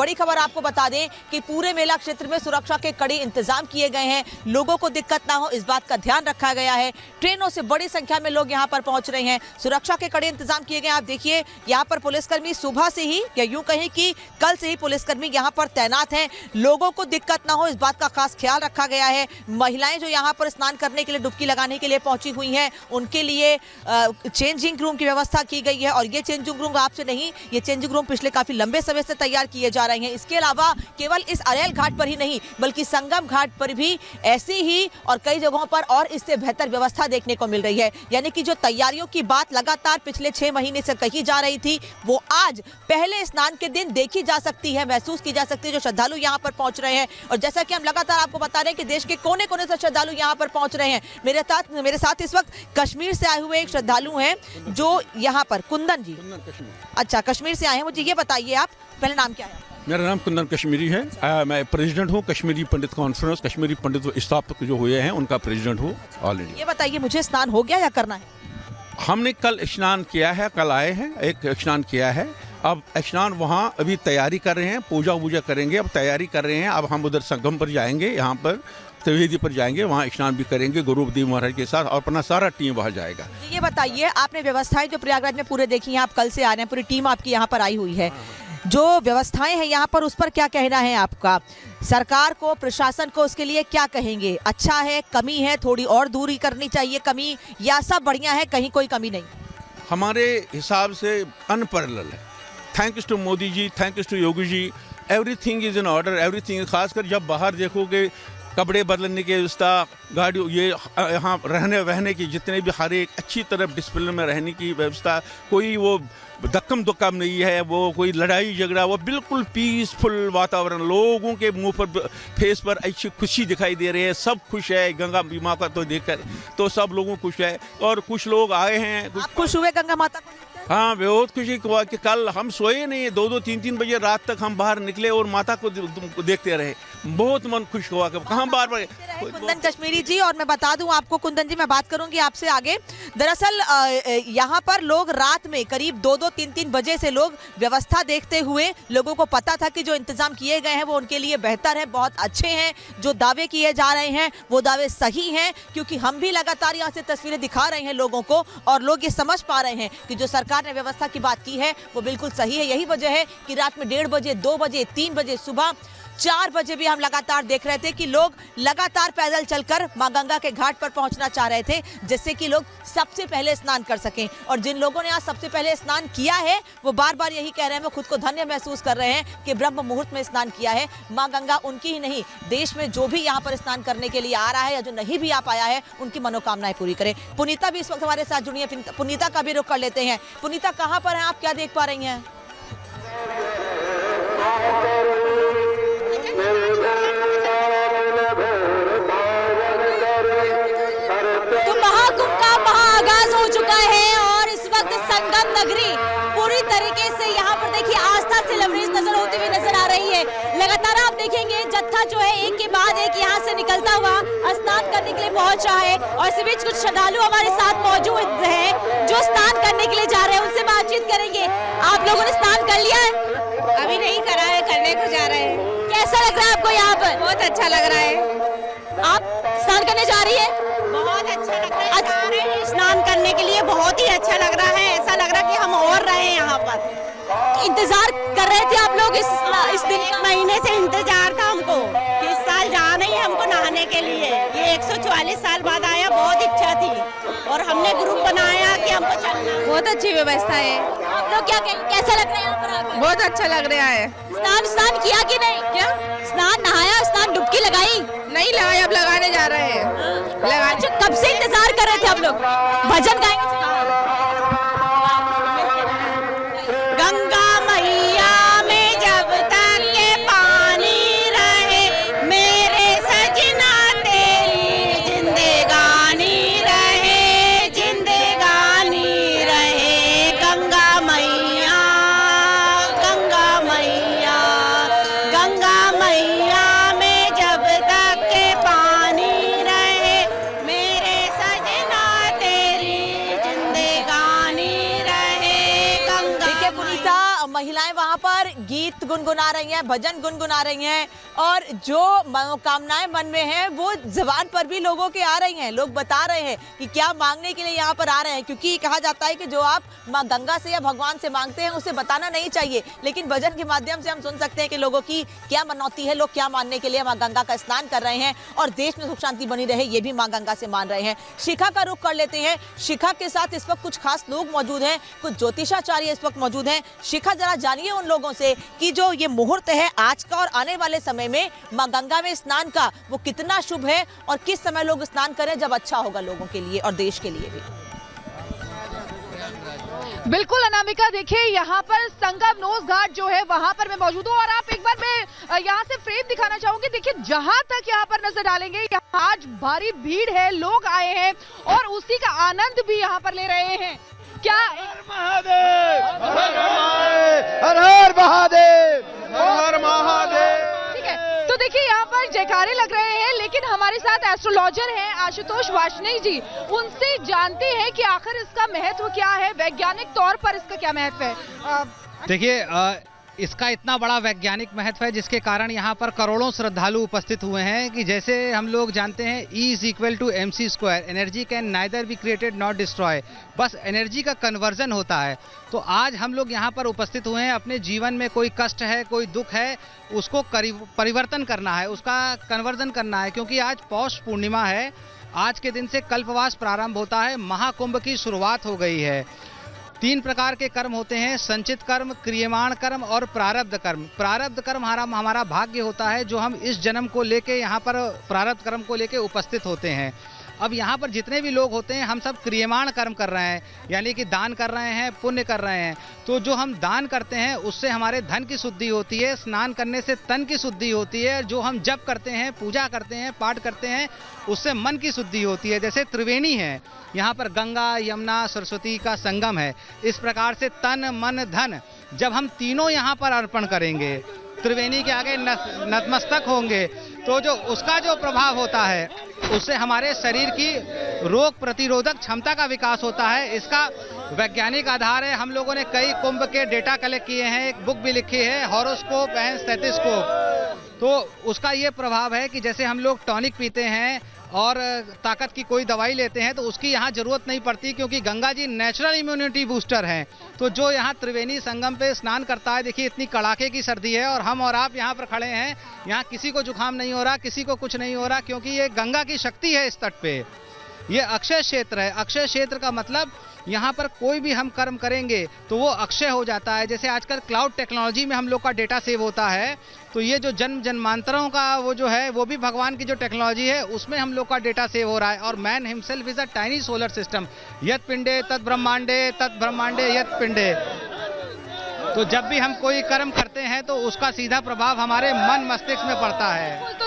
बड़ी खबर आपको बता दें कि पूरे मेला क्षेत्र में सुरक्षा के कड़े इंतजाम किए गए हैं। लोगों को दिक्कत ना हो इस बात का ध्यान रखा गया है। ट्रेनों से बड़ी संख्या में लोग यहाँ पर पहुंच रहे हैं। सुरक्षा के कड़े इंतजाम किए गए। आप देखिए यहाँ पर पुलिसकर्मी सुबह से ही या यूं कहें कि कल से ही पुलिसकर्मी यहाँ पर तैनात हैं। लोगों को दिक्कत ना हो इस बात का खास ख्याल रखा गया है। महिलाएं जो यहाँ पर स्नान करने के लिए, डुबकी लगाने के लिए पहुंची हुई हैं, उनके लिए चेंजिंग रूम की व्यवस्था की गई है। और ये चेंजिंग रूम आपसे नहीं, ये चेंजिंग रूम पिछले काफी लंबे समय से तैयार किए जा रहे हैं। इसके अलावा केवल इस अरेल घाट पर ही नहीं बल्कि संगम घाट पर भी ऐसी ही और कई जगहों पर और इससे बेहतर व्यवस्था देखने को मिल रही है। यानी कि जो तैयारियों की बात लगातार पिछले 6 महीने से कही जा रही थी वो आज पहले स्नान के दिन देखी जा सकती है, महसूस की जा सकती है। जो श्रद्धालु यहाँ पर पहुंच रहे हैं और जैसा कि हम लगातार आपको बता रहे हैं कि देश के कोने कोने से श्रद्धालु यहाँ पर पहुंच रहे हैं। मेरे साथ इस वक्त कश्मीर से आए हुए एक श्रद्धालु हैं जो यहाँ पर कुंदन जी, अच्छा कश्मीर से आए हैं। मुझे ये बताइए आप, पहले नाम क्या है? मेरा नाम कुंदन कश्मीरी है। मैं प्रेसिडेंट हूँ कश्मीरी पंडित कॉन्फ्रेंस, कश्मीरी पंडित स्थापक जो हुए हैं उनका प्रेसिडेंट हूँ ऑल इंडिया। ये बताइए मुझे, स्नान हो गया या करना है? हमने कल स्नान किया है, कल आए हैं, एक स्नान किया है। अब स्नान वहाँ अभी तैयारी कर रहे हैं, पूजा वूजा करेंगे, अब तैयारी कर रहे हैं। अब हम उधर संगम पर जाएंगे, यहाँ पर त्रिवेदी पर जाएंगे, वहाँ स्नान भी करेंगे गुरुदेव महाराज के साथ और अपना सारा टीम वहाँ जाएगा। ये बताइए आपने व्यवस्थाएं जो प्रयागराज में पूरे देखी हैं, आप कल से आ रहे हैं, पूरी टीम आपकी यहाँ पर आई हुई है, जो व्यवस्थाएं हैं यहाँ पर उस पर क्या कहना है आपका? सरकार को, प्रशासन को उसके लिए क्या कहेंगे? अच्छा है, कमी है, थोड़ी और दूरी करनी चाहिए कमी, या सब बढ़िया है, कहीं कोई कमी नहीं? हमारे हिसाब से अनपैरेलल है। Thanks to Modi ji, thanks to Yogi ji, everything is in order, everything. खासकर जब बाहर देखोगे कपड़े बदलने की व्यवस्था, गाड़ी, ये यहाँ रहने वहने की जितने भी हर एक अच्छी तरह डिसिप्लिन में रहने की व्यवस्था, कोई वो धक्कम दुक्कम नहीं है, वो कोई लड़ाई झगड़ा, वो बिल्कुल पीसफुल वातावरण। लोगों के मुंह पर, फेस पर अच्छी खुशी दिखाई दे रही है, सब खुश है गंगा माँ का तो देखकर, तो सब लोगों खुश है। और कुछ लोग आए हैं। आप खुश हुए गंगा माता को देखकर? हाँ, बहुत खुशी हुआ कि कल हम सोए नहीं, 2-2, 3-3 बजे रात तक हम बाहर निकले और माता को देखते रहे। बहुत मन खुश हुआ कि कहाँ बार कुंदन कश्मीरी जी। और मैं बता दूं आपको कुंदन जी, मैं बात करूंगी आपसे आगे। दरअसल यहाँ पर लोग रात में करीब 2-2, 3-3 बजे से लोग व्यवस्था देखते हुए, लोगों को पता था कि जो इंतजाम किए गए हैं वो उनके लिए बेहतर है, बहुत अच्छे हैं। जो दावे किए जा रहे हैं वो दावे सही हैं, क्योंकि हम भी लगातार यहाँ से तस्वीरें दिखा रहे हैं लोगों को और लोग ये समझ पा रहे हैं कि जो सरकार ने व्यवस्था की बात की है वो बिल्कुल सही है। यही वजह है कि रात में 1:30 बजे, 2 बजे, 3 बजे, सुबह 4 बजे भी हम लगातार देख रहे थे कि लोग लगातार पैदल चलकर मां गंगा के घाट पर पहुंचना चाह रहे थे, जिससे कि लोग सबसे पहले स्नान कर सकें। और जिन लोगों ने आज सबसे पहले स्नान किया है वो बार बार यही कह रहे हैं, वो खुद को धन्य महसूस कर रहे हैं कि ब्रह्म मुहूर्त में स्नान किया है। मां गंगा उनकी ही नहीं, देश में जो भी यहाँ पर स्नान करने के लिए आ रहा है या जो नहीं भी आ पाया है, उनकी मनोकामनाएं पूरी करें। पुनीता भी इस वक्त हमारे साथ जुड़ी है, पुनीता का भी रुख कर लेते हैं। पुनीता, कहाँ पर हैं आप, क्या देख पा रही हैं? तो महाकुंभ का महाआगाज हो चुका है और इस वक्त संगम नगरी पूरी तरीके से यहाँ पर देखिए आस्था से लबरेज नजर होती हुई नजर आ रही है। लगातार आप देखेंगे जत्था जो है एक के बाद एक यहाँ से निकलता हुआ स्नान करने के लिए पहुंच रहा है। और इसी बीच कुछ श्रद्धालु हमारे साथ मौजूद हैं जो स्नान करने के लिए जा रहे हैं, उनसे बातचीत करेंगे। आप लोगों ने स्नान कर लिया है? अभी नहीं करा है, करने को जा रहे हैं। कैसा लग रहा है आपको यहाँ पर? बहुत अच्छा लग रहा है। आप स्नान करने जा रही है? बहुत अच्छा लग रहा है। जा रहे हैं स्नान करने के लिए, बहुत ही अच्छा लग रहा है। ऐसा लग रहा है कि हम और रहे हैं यहाँ पर। इंतजार कर रहे थे आप लोग इस दिन? 1 महीने से इंतजार था हमको कि इस साल जाना ही हमको नहाने के लिए। ये 144 साल बाद आया, बहुत इच्छा थी और हमने ग्रुप बनाया कि हमको चलना। बहुत अच्छी व्यवस्था है। आप लोग क्या कैसा लग रहा है यहाँ पर आकर? बहुत अच्छा लग रहा है। स्नान किया कि नहीं? क्या स्नान नहाया, स्नान डुबकी लगाई? नहीं लगाया, अब लगाने जा रहे हैं। अच्छा, कब से इंतजार कर रहे थे आप लोग? भजन गाएंगे? गंगा मैया में जब तक के पानी रहे, मेरे सजना तेरी जिंदगानी रहे, जिंदगानी रहे। गंगा मैया, गंगा मैया, गंगा मैया में जब तक के पानी रहे, मेरे सजना तेरी जिंदगानी गीत गुनगुना रही हैं, भजन गुनगुना रही हैं और जो मनोकामनाएं मन में हैं वो जबान पर भी लोगों के आ रही हैं। लोग बता रहे हैं कि क्या मांगने के लिए यहाँ पर आ रहे हैं, क्योंकि कहा जाता है कि जो आप माँ गंगा से या भगवान से मांगते हैं उसे बताना नहीं चाहिए, लेकिन भजन के माध्यम से हम सुन सकते हैं कि लोगों की क्या मनौती है, लोग क्या मानने के लिए माँ गंगा का स्नान कर रहे हैं और देश में सुख शांति बनी रहे ये भी माँ गंगा से मान रहे हैं। शिखा का रुख कर लेते हैं। शिखा के साथ इस वक्त कुछ खास लोग मौजूद हैं, कुछ ज्योतिषाचार्य इस वक्त मौजूद हैं। शिखा, जरा जानिए उन लोगों से कि जो ये मुहूर्त है आज का और आने वाले समय में माँ गंगा में स्नान का, वो कितना शुभ है और किस समय लोग स्नान करें जब अच्छा होगा लोगों के लिए और देश के लिए भी। बिल्कुल अनामिका, देखिए यहाँ पर संगम नोज घाट जो है वहां पर मैं मौजूद हूँ और आप एक बार मैं यहाँ से फ्रेम दिखाना चाहूंगी। देखिए जहां तक यहाँ पर नजर डालेंगे यहाँ आज भारी भीड़ है, लोग आए हैं और उसी का आनंद भी यहाँ पर ले रहे हैं। क्या महादेव, हर हर महादेव, हर महादेव। ठीक है, तो देखिए यहाँ पर जयकारे लग रहे हैं, लेकिन हमारे साथ एस्ट्रोलॉजर हैं आशुतोष वार्ष्णेय जी, उनसे जानते हैं कि आखिर इसका महत्व क्या है, वैज्ञानिक तौर पर इसका क्या महत्व है। देखिए इसका इतना बड़ा वैज्ञानिक महत्व है जिसके कारण यहाँ पर करोड़ों श्रद्धालु उपस्थित हुए हैं कि जैसे हम लोग जानते हैं E=mc², energy can neither be created not destroy, बस एनर्जी का कन्वर्जन होता है। तो आज हम लोग यहाँ पर उपस्थित हुए हैं, अपने जीवन में कोई कष्ट है, कोई दुख है, उसको परिवर्तन करना है, उसका कन्वर्जन करना है, क्योंकि आज पौष पूर्णिमा है। आज के दिन से कल्पवास प्रारंभ होता है, महाकुंभ की शुरुआत हो गई है। 3 प्रकार के कर्म होते हैं, संचित कर्म, क्रियमाण कर्म और प्रारब्ध कर्म। प्रारब्ध कर्म हमारा भाग्य होता है जो हम इस जन्म को लेके यहाँ पर प्रारब्ध कर्म को लेके उपस्थित होते हैं। अब यहाँ पर जितने भी लोग होते हैं हम सब क्रियमाण कर्म कर रहे हैं, यानी कि दान कर रहे हैं, पुण्य कर रहे हैं। तो जो हम दान करते हैं उससे हमारे धन की शुद्धि होती है, स्नान करने से तन की शुद्धि होती है, जो हम जप करते हैं, पूजा करते हैं, पाठ करते हैं, उससे मन की शुद्धि होती है। जैसे त्रिवेणी है, यहाँ पर गंगा यमुना सरस्वती का संगम है, इस प्रकार से तन मन धन जब हम तीनों यहाँ पर अर्पण करेंगे, त्रिवेणी के आगे नतमस्तक होंगे, तो जो उसका जो प्रभाव होता है उससे हमारे शरीर की रोग प्रतिरोधक क्षमता का विकास होता है। इसका वैज्ञानिक आधार है। हम लोगों ने कई कुंभ के डेटा कलेक्ट किए हैं, एक बुक भी लिखी है हॉरोस्कोप एंड स्टेथिस्कोप। तो उसका ये प्रभाव है कि जैसे हम लोग टॉनिक पीते हैं और ताकत की कोई दवाई लेते हैं तो उसकी यहाँ जरूरत नहीं पड़ती, क्योंकि Ganga ji natural immunity booster हैं। तो जो यहाँ त्रिवेणी संगम पे स्नान करता है, देखिए इतनी कड़ाके की सर्दी है और हम और आप यहाँ पर खड़े हैं, यहाँ किसी को जुकाम नहीं हो रहा, किसी को कुछ नहीं हो रहा, क्योंकि ये गंगा की शक्ति है इस तट पे। ये अक्षय क्षेत्र है। अक्षय क्षेत्र का मतलब यहाँ पर कोई भी हम कर्म करेंगे तो वो अक्षय हो जाता है। जैसे आजकल क्लाउड टेक्नोलॉजी में हम लोग का डेटा सेव होता है, तो ये जो जन्म जन्मांतरों का वो जो है वो भी भगवान की जो टेक्नोलॉजी है उसमें हम लोग का डेटा सेव हो रहा है। और man himself is a tiny solar system, यत पिंडे तत् ब्रह्मांडे, तत् ब्रह्मांडे यत पिंडे। तो जब भी हम कोई कर्म करते हैं तो उसका सीधा प्रभाव हमारे मन मस्तिष्क में पड़ता है। तो